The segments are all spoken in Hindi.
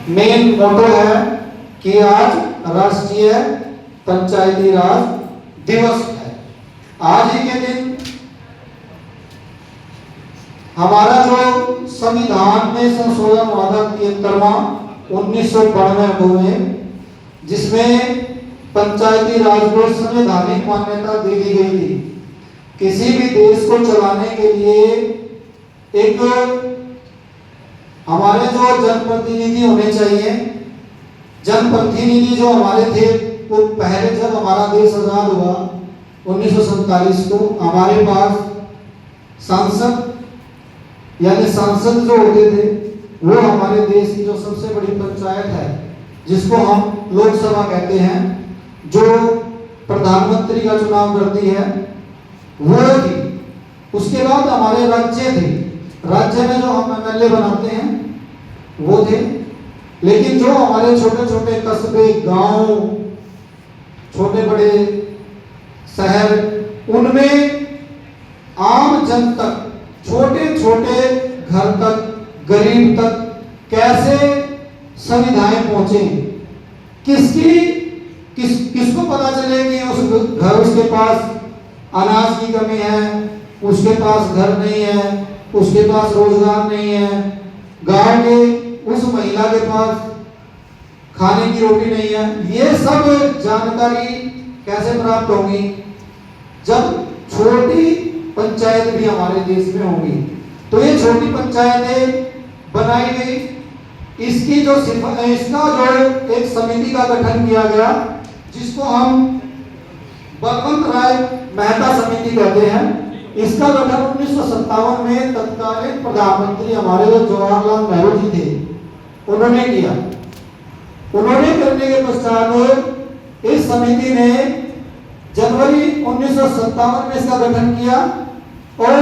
मेन मोटो है कि आज राष्ट्रीय पंचायती राज दिवस है। आज ही के दिन हमारा जो संविधान में संशोधन हुआ था 1992 में, जिसमें पंचायती राज को संवैधानिक मान्यता दे दी गई थी। किसी भी देश को चलाने के लिए एक हमारे जो जनप्रतिनिधि होने चाहिए। जनप्रतिनिधि जो हमारे थे वो पहले जब हमारा देश आजाद हुआ 1947 को, हमारे पास सांसद यानी सांसद जो होते थे वो हमारे देश की जो सबसे बड़ी पंचायत है, जिसको हम लोकसभा कहते हैं, जो प्रधानमंत्री का चुनाव करती है, वो थी। उसके बाद हमारे राज्य थे, राज्य में जो हम एमएलए बनाते हैं वो थे। लेकिन जो हमारे छोटे छोटे कस्बे, गांव, छोटे बड़े शहर, उनमें आम जन तक, छोटे छोटे घर तक, गरीब तक कैसे सुविधाएं पहुंचे, किसको पता चले कि उसके पास अनाज की कमी है, उसके पास घर नहीं है, उसके पास रोजगार नहीं है, गांव के उस महिला के पास खाने की रोटी नहीं है। ये सब जानकारी कैसे प्राप्त होगी जब छोटी पंचायत भी हमारे देश में होंगी। तो ये छोटी पंचायतें बनाई गई। इसका जो एक समिति का गठन किया गया, जिसको हम बलवंत राय मेहता समिति कहते हैं। इसका गठन 1957 में तत्कालीन प्रधानमंत्री हमारे जो जवाहरलाल नेहरू जी थे, उन्होंने किया। उन्होंने करने के पश्चात इस समिति ने जनवरी 1957 में इसका गठन किया और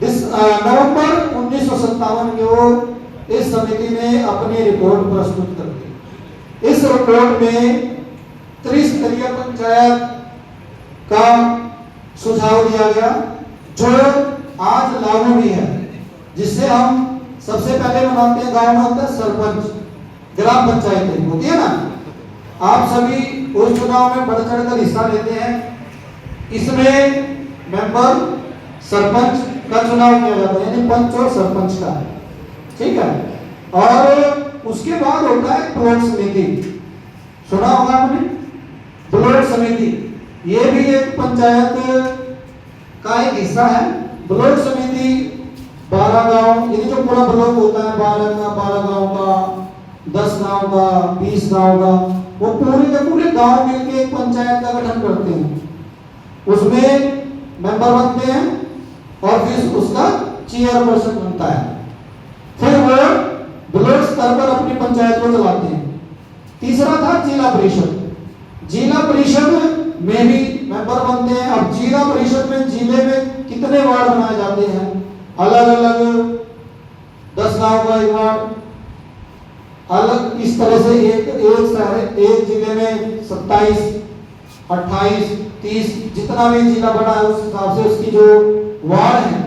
नवंबर 1957 को इस समिति ने अपनी रिपोर्ट प्रस्तुत कर दी। इस रिपोर्ट में त्रिस्तरीय पंचायत का सुझाव दिया गया, जो आज लागू भी है, जिससे हम सबसे पहले बनाते हैं गांव में होता है सरपंच, ग्राम पंचायतें होती है ना। आप सभी उस चुनाव में बढ़ चढ़कर हिस्सा लेते हैं। इसमें मेंबर सरपंच का चुनाव किया जाता है, यानी पंच और सरपंच का, ठीक है। और उसके बाद होता है ब्लॉक समिति, सुना होगा आपने, ब्लॉक समिति। ये भी एक पंचायत का एक हिस्सा है। ब्लॉक समिति 12 गांव, यानी जो पूरा ब्लॉक होता है 12 गांव का, 10 गांव का, 20 गांव का, वो पूरे के पूरे गांव मिलकर एक पंचायत का गठन करते हैं। उसमें मेंबर बनते हैं और फिर उसका चेयरपर्सन बनता है। फिर वो ब्लॉक स्तर पर अपनी पंचायत को चलाते हैं। तीसरा था जिला परिषद। जिला परिषद में भी मेंबर बनते हैं। अब जिला परिषद में जिले में कितने वार्ड बनाए जाते हैं, अलग अलग 10 गांव का एक वार्ड, अलग इस तरह से एक जिले में 27, 28, 30 जितना भी जिला बड़ा है उस हिसाब से उसकी जो वार्ड है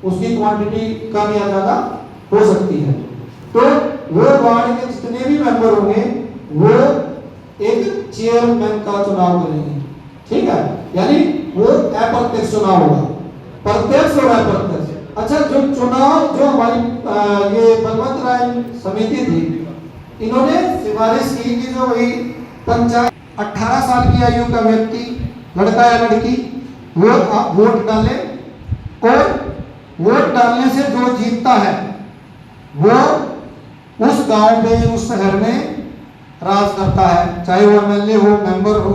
उसकी क्वांटिटी कम या ज्यादा हो सकती है। तो वो वार्ड के जितने भी मेंबर होंगे वो एक चेयरमैन का चुनाव करेंगे, ठीक है। यानी वो अप्रत्यक्ष चुनाव होगा, प्रत्यक्ष और अप्रत्यक्ष। अच्छा, जो चुनाव जो हमारी ये बलवंत राय समिति थी, इन्होंने सिफारिश की कि जो वही पंचायत 18 साल की आयु का व्यक्ति, लड़का या लड़की, वो वोट डाले और वोट डालने से जो जीतता है वो उस गांव में, उस शहर में राज करता है। चाहे वो एमएलए हो, मेंबर हो,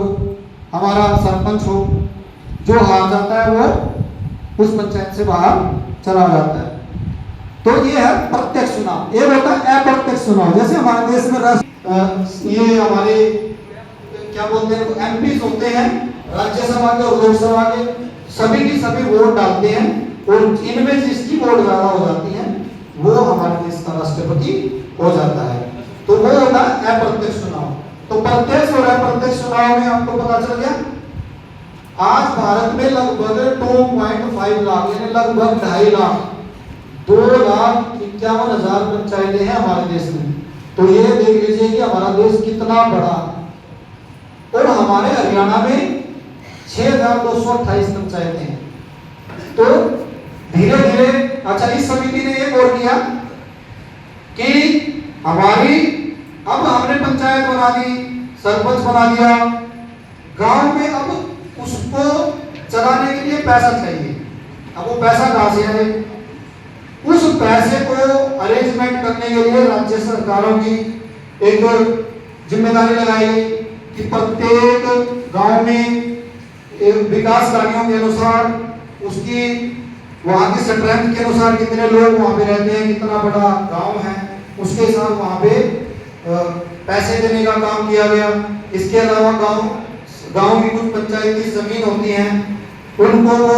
हमारा सरपंच हो। जो हार जाता है वो उस पंचायत से बाहर चला जाता है। तो ये है प्रत्यक्ष चुनाव। एक होता है अप्रत्यक्ष चुनाव। जैसे हमारे देश में ये हमारे क्या बोलते हैं, एमपी होते हैं, राज्यसभा के और लोकसभा के, सभी की सभी वोट डालते हैं और इनमें जिसकी वोट ज्यादा हो जाती है वो हमारे देश का राष्ट्रपति हो जाता है। तो वो होता है अप्रत्यक्ष चुनाव। तो प्रत्यक्ष और अप्रत्यक्ष चुनाव में आपको पता चल गया। आज भारत में लगभग 2.5 लाख यानी लगभग 2.5 लाख 2,51,000 पंचायतें हैं हमारे देश में। तो ये देख लीजिए कि हमारा देश कितना बड़ा है और हमारे हरियाणा में 6,228 पंचायतें हैं। तो धीरे धीरे अच्छा इस समिति ने एक और किया कि हमारी अब हमने पंचायत बना दी, सरपंच बना दिया, गांव में अब उसको चलाने के लिए पैसा चाहिए। अब वो पैसा कहां से आए? उस पैसे को अरेंजमेंट करने के लिए राज्य सरकारों की एक जिम्मेदारी लगाई गई कि प्रत्येक गांव में विकास कार्यों के अनुसार उसकी वहां की स्ट्रेंथ के अनुसार कितने लोग वहां पे रहते हैं, कितना बड़ा गांव है, उसके साथ वहां पे पैसे देने का काम किया गया। इसके अलावा गांव की कुछ पंचायत की जमीन होती हैं उनको वो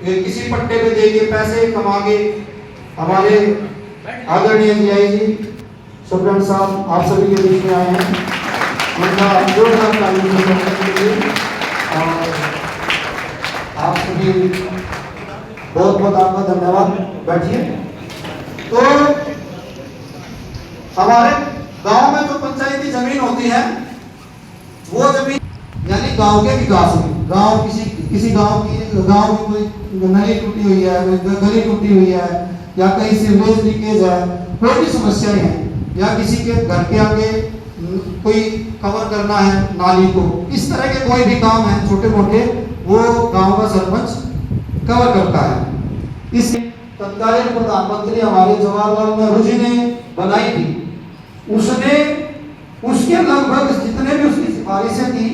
किसी पट्टे पे दे के पैसे कमा के हमारे आदरणीय जीआई जी सुब्रमण्यम साहब आप सभी के बीच में आए हैं। उनका जोरदार तालियों से स्वागत करते हुए और आप सभी बहुत बहुत आपका धन्यवाद। बैठिए। तो हमारे गांव में जो पंचायती जमीन होती है वो जमीन यानी गांव के विकास में, गांव किसी गांव में कोई नली टूटी हुई है, गली टूटी हुई है या कहीं सीवरेज लीकेज है, कोई भी समस्याएं हैं या किसी के घर के आगे कोई कवर करना है नाली को, इस तरह के कोई भी काम है छोटे मोटे वो गांव का सरपंच कवर करता है। इस तत्कालीन प्रधानमंत्री हमारे जवाहरलाल नेहरू जी ने बनाई थी, उसने उसके लगभग जितने भी उसकी सिफारिशें थी